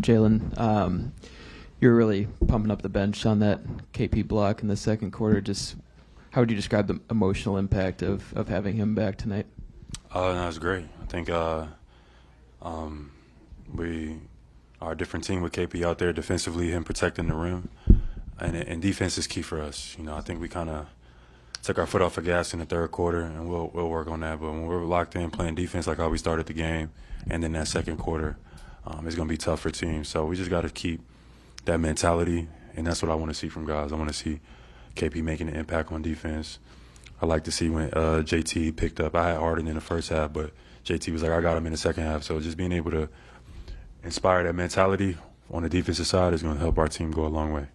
Jaylen, you're really pumping up the bench on that KP block in the second quarter. Just how would you describe the emotional impact of having him back tonight? That was great. I think we are a different team with KP out there defensively, him protecting the rim, and defense is key for us. I think we kind of took our foot off the gas in the third quarter, and we'll work on that. But when we're locked in playing defense like how we started the game, and then that second quarter, it's going to be tough for teams. So we just got to keep that mentality, and that's what I want to see from guys. I want to see KP making an impact on defense. I like to see when JT picked up. I had Harden in the first half, but JT was like, I got him in the second half. So just being able to inspire that mentality on the defensive side is going to help our team go a long way.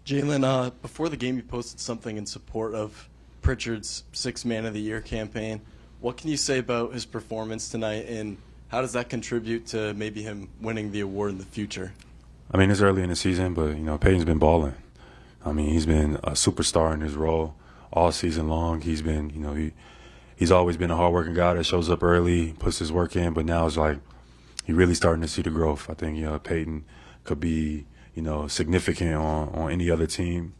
Jaylen, before the game you posted something in support of Pritchard's Sixth Man of the Year campaign. What can you say about his performance tonight, and how does that contribute to maybe him winning the award in the future? I mean, it's early in the season, but, Peyton's been balling. I mean, he's been a superstar in his role all season long. He's been, he's always been a hardworking guy that shows up early, puts his work in, but now it's like you're really starting to see the growth. I think, Peyton could be, significant on any other team.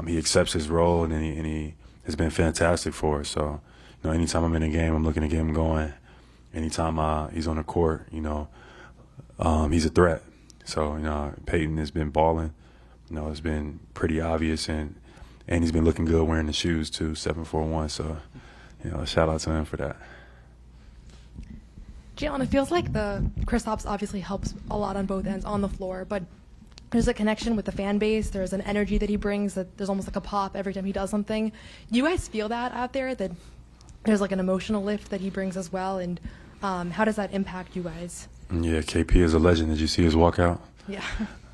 He accepts his role, and he has been fantastic for us. So, anytime I'm in a game, I'm looking to get him going. Anytime he's on the court, he's a threat. So, Peyton has been balling. It's been pretty obvious, and he's been looking good wearing the shoes too, 741. So, shout out to him for that. Jaylen, it feels like the Kristaps obviously helps a lot on both ends on the floor, but there's a connection with the fan base. There's an energy that he brings that there's almost like a pop every time he does something. Do you guys feel that out there, that there's like an emotional lift that he brings as well? And how does that impact you guys? Yeah, KP is a legend. Did you see his walkout? Yeah.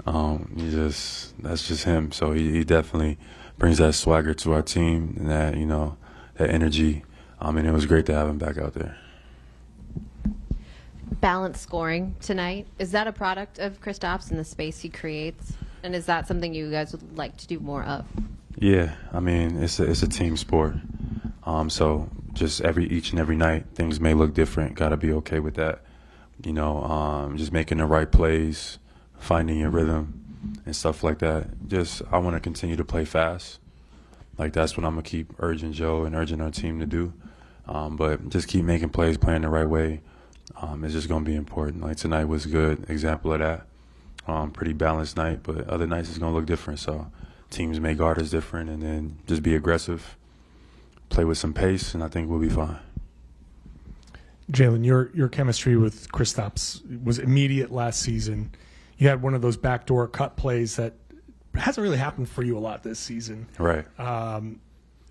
That's just him. So he definitely brings that swagger to our team and that, that energy. And it was great to have him back out there. Balanced scoring tonight, is that a product of Kristaps and the space he creates? And is that something you guys would like to do more of? Yeah, I mean, it's a team sport. So just each and every night, things may look different. Got to be okay with that. Just making the right plays, finding your rhythm and stuff like that. I want to continue to play fast. Like, that's what I'm going to keep urging Joe and urging our team to do. But just keep making plays, playing the right way. It's just going to be important. Like, tonight was a good example of that. Pretty balanced night, but other nights it's going to look different. So teams may guard us different, and then just be aggressive, play with some pace, and I think we'll be fine. Jaylen, your chemistry with Kristaps was immediate last season. You had one of those backdoor cut plays that hasn't really happened for you a lot this season. Right.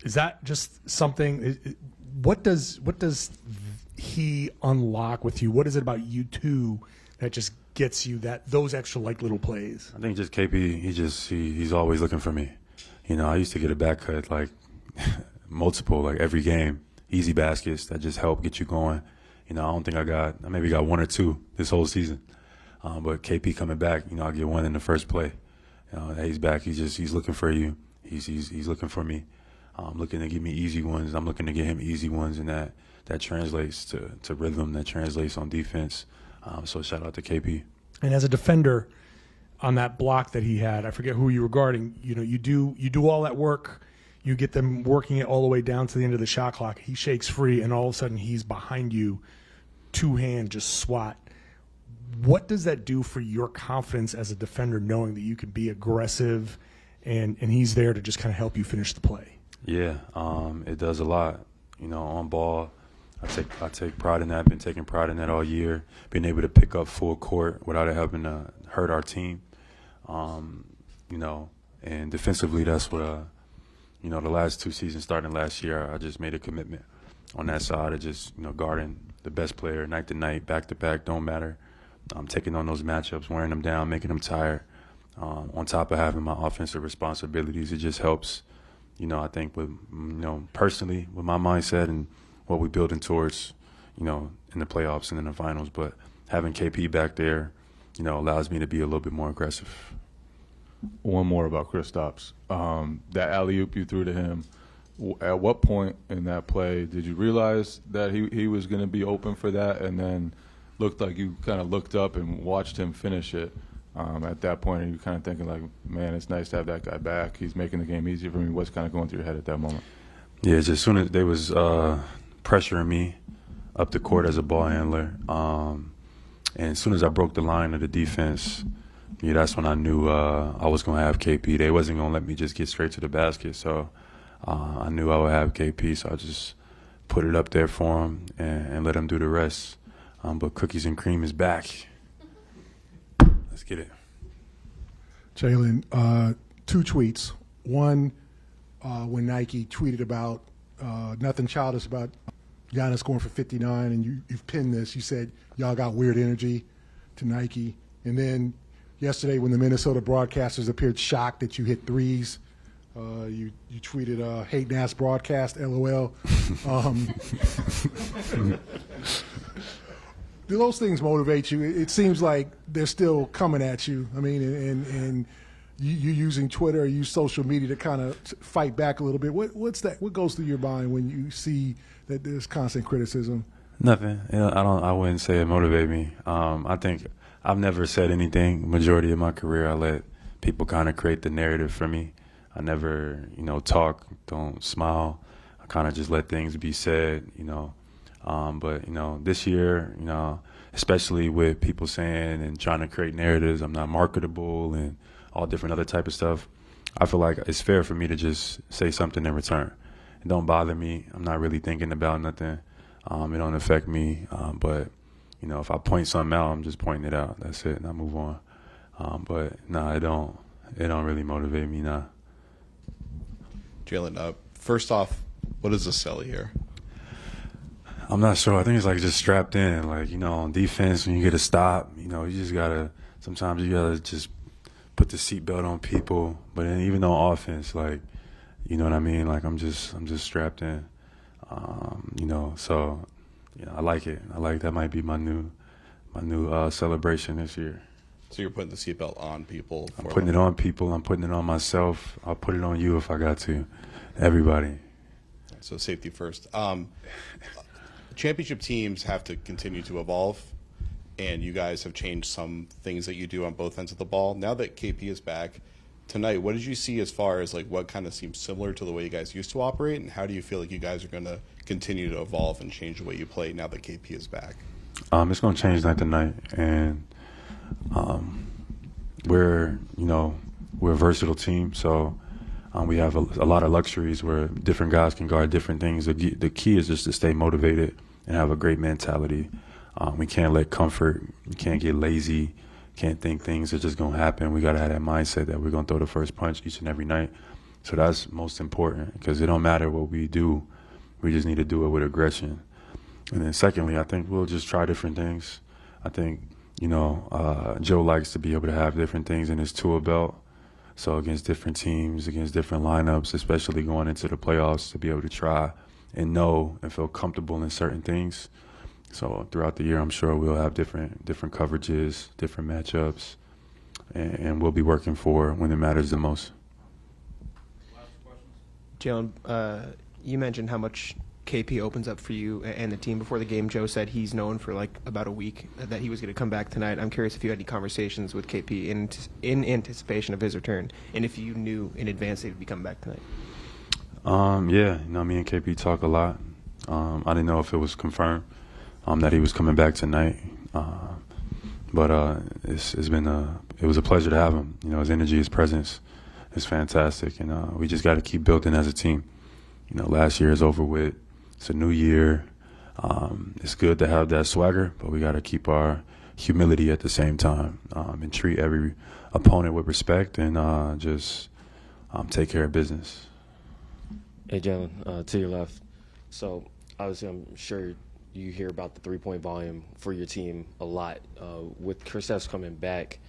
Is that just something? What does he unlock with you? What is it about you two that just gets you those extra little plays? I think just KP. He's always looking for me. I used to get a back cut multiple every game, easy baskets that just help get you going. I don't think I maybe got one or two this whole season. But KP coming back, I get one in the first play. He's back. He's looking for you. He's looking for me. Looking to give me easy ones. I'm looking to get him easy ones, and that translates to rhythm. That translates on defense. So shout out to KP. And as a defender, on that block that he had, I forget who you were guarding. You do all that work. You get them working it all the way down to the end of the shot clock. He shakes free, and all of a sudden he's behind you, two-hand just swat. What does that do for your confidence as a defender, knowing that you can be aggressive and he's there to just kind of help you finish the play? Yeah, it does a lot. On ball, I take pride in that. I've been taking pride in that all year, being able to pick up full court without it having to hurt our team. And defensively, that's what, the last two seasons starting last year, I just made a commitment on that side of just, guarding the best player night to night, back to back, don't matter. Taking on those matchups, wearing them down, making them tired. On top of having my offensive responsibilities, it just helps, I think with, personally with my mindset and what we're building towards, in the playoffs and in the finals. But having KP back there, allows me to be a little bit more aggressive. One more about Kristaps. That alley-oop you threw to him, at what point in that play did you realize that he was going to be open for that? And then looked like you kind of looked up and watched him finish it. At that point, and you kind of thinking like, man, it's nice to have that guy back. He's making the game easier for me. What's kind of going through your head at that moment? Yeah, just as soon as they was pressuring me up the court as a ball handler, and as soon as I broke the line of the defense, yeah, that's when I knew I was going to have KP. They wasn't going to let me just get straight to the basket, so I knew I would have KP, so I just put it up there for him and let him do the rest. But Cookies and Cream is back. Let's get it. Jaylen, 2 tweets. One, when Nike tweeted about nothing childish about Giannis scoring for 59, and you've pinned this. You said y'all got weird energy to Nike. And then yesterday when the Minnesota broadcasters appeared shocked that you hit threes, you tweeted, hating ass broadcast, LOL. Do those things motivate you? It seems like they're still coming at you. I mean, and you using Twitter or use social media to kind of fight back a little bit. What's that? What goes through your mind when you see that there's constant criticism? Nothing. I wouldn't say it motivated me. I think I've never said anything. Majority of my career, I let people kind of create the narrative for me. I never, talk, don't smile. I kind of just let things be said, But, this year, especially with people saying and trying to create narratives, I'm not marketable and all different other type of stuff, I feel like it's fair for me to just say something in return. It don't bother me. I'm not really thinking about nothing. It don't affect me. But, if I point something out, I'm just pointing it out. That's it, and I move on. But, it don't really motivate me, nah. Jaylen, first off, what is a celly here? I'm not sure. I think it's like just strapped in. Like, on defense, when you get a stop, you just sometimes you got to just put the seatbelt on people. But then even on offense, like, you know what I mean? Like, I'm just strapped in. So, I like it. I like that might be my new celebration this year. So you're putting the seatbelt on people? I'm putting it on people. I'm putting it on myself. I'll put it on you if I got to. Everybody. So safety first. Championship teams have to continue to evolve, and you guys have changed some things that you do on both ends of the ball. Now that KP is back tonight, what did you see as far as like what kind of seems similar to the way you guys used to operate, and how do you feel like you guys are going to continue to evolve and change the way you play now that KP is back? It's going to change night to night, and we're a versatile team, so we have a lot of luxuries where different guys can guard different things. The key is just to stay motivated and have a great mentality. We can't let comfort, we can't get lazy, can't think things are just going to happen. We got to have that mindset that we're going to throw the first punch each and every night. So that's most important, because it don't matter what we do. We just need to do it with aggression. And then secondly, I think we'll just try different things. I think, Joe likes to be able to have different things in his tool belt. So against different teams, against different lineups, especially going into the playoffs, to be able to try and know and feel comfortable in certain things. So throughout the year, I'm sure we'll have different coverages, different matchups, and we'll be working for when it matters the most. Jaylen, you mentioned how much KP opens up for you and the team before the game. Joe said he's known for like about a week that he was going to come back tonight. I'm curious if you had any conversations with KP in anticipation of his return, and if you knew in advance that he'd be coming back tonight. Yeah, me and KP talk a lot. I didn't know if it was confirmed that he was coming back tonight, but it was a pleasure to have him. His energy, his presence is fantastic, and we just got to keep building as a team. Last year is over with. It's a new year. It's good to have that swagger, but we got to keep our humility at the same time, and treat every opponent with respect, and just take care of business. Hey, Jaylen, to your left. So, obviously, I'm sure you hear about the three-point volume for your team a lot. With Kristaps coming back,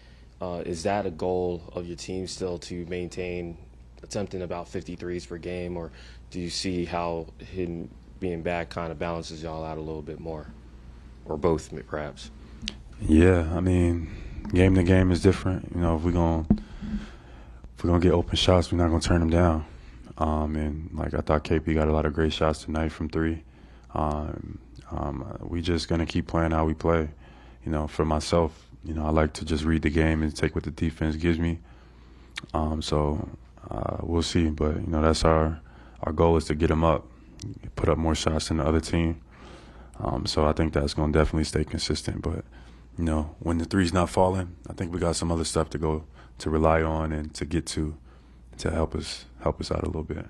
is that a goal of your team still to maintain attempting about 53s per game, or do you see how him being back kind of balances y'all out a little bit more, or both perhaps? Yeah, I mean, game to game is different. If we're gonna get open shots, we're not gonna turn them down. And like I thought, KP got a lot of great shots tonight from three. We just gonna keep playing how we play, for myself, I like to just read the game and take what the defense gives me. So we'll see, but that's our goal is to get them up, put up more shots than the other team. So I think that's going to definitely stay consistent. But when the three's not falling, I think we got some other stuff to rely on and to get to help us out a little bit.